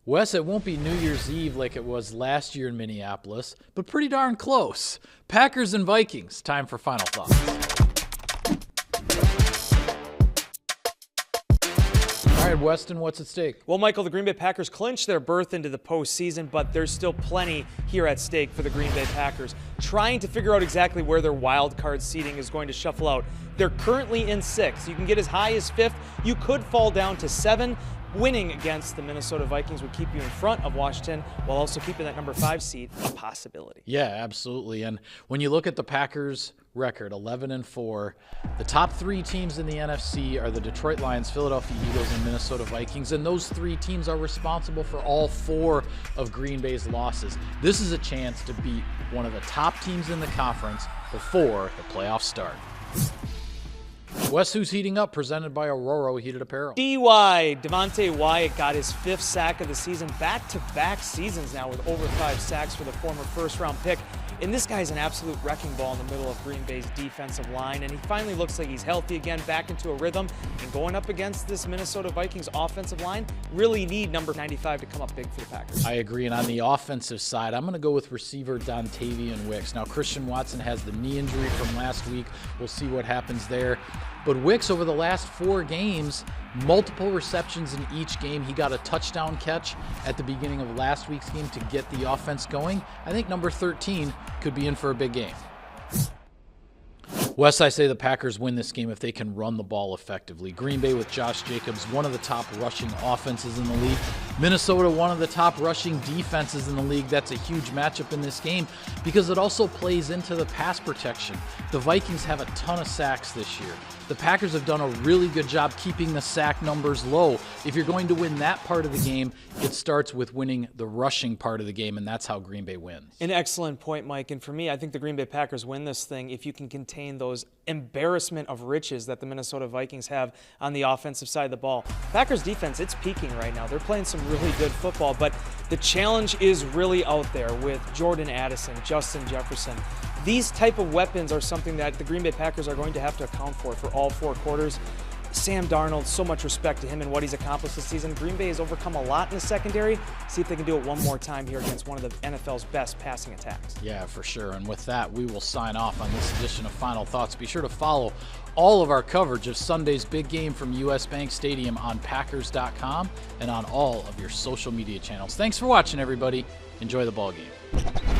Wes, it won't be New Year's Eve like it was last year in Minneapolis, but pretty darn close. Packers and Vikings, time for final thoughts. All right, Weston, what's at stake? Well, Michael, the Green Bay Packers clinched their berth into the postseason, but there's still plenty here at stake for the Green Bay Packers, trying to figure out exactly where their wild card seeding is going to shuffle out. They're currently in 6th. You can get as high as 5th. You could fall down to 7. Winning against the Minnesota Vikings would keep you in front of Washington while also keeping that number 5 seed a possibility. Yeah, absolutely. And when you look at the Packers' record, 11-4, the top 3 teams in the NFC are the Detroit Lions, Philadelphia Eagles, and Minnesota Vikings. And those 3 teams are responsible for all 4 of Green Bay's losses. This is a chance to beat one of the top teams in the conference before the playoffs start. Wes, who's heating up? Presented by Aurora Heated Apparel. Devontae Wyatt got his 5th sack of the season, back-to-back seasons now with over 5 sacks for the former first-round pick. And this guy's an absolute wrecking ball in the middle of Green Bay's defensive line, and he finally looks like he's healthy again, back into a rhythm. And going up against this Minnesota Vikings offensive line, really need number 95 to come up big for the Packers. I agree, and on the offensive side, I'm going to go with receiver Dontavian Wicks. Now, Christian Watson has the knee injury from last week. We'll see what happens there. But Wicks, over the last 4 games, multiple receptions in each game. He got a touchdown catch at the beginning of last week's game to get the offense going. I think number 13 could be in for a big game. Wes, I say the Packers win this game if they can run the ball effectively. Green Bay with Josh Jacobs, one of the top rushing offenses in the league. Minnesota, one of the top rushing defenses in the league. That's a huge matchup in this game because it also plays into the pass protection. The Vikings have a ton of sacks this year. The Packers have done a really good job keeping the sack numbers low. If you're going to win that part of the game, it starts with winning the rushing part of the game, and that's how Green Bay wins. An excellent point, Mike. And for me, I think the Green Bay Packers win this thing if you can contain those embarrassment of riches that the Minnesota Vikings have on the offensive side of the ball. Packers defense, it's peaking right now. They're playing some really good football, but the challenge is really out there with Jordan Addison, Justin Jefferson. These type of weapons are something that the Green Bay Packers are going to have to account for all 4 quarters. Sam Darnold, so much respect to him and what he's accomplished this season. Green Bay has overcome a lot in the secondary. See if they can do it one more time here against one of the NFL's best passing attacks. Yeah, for sure. And with that, we will sign off on this edition of Final Thoughts. Be sure to follow all of our coverage of Sunday's big game from US Bank Stadium on Packers.com and on all of your social media channels. Thanks for watching, everybody. Enjoy the ball game.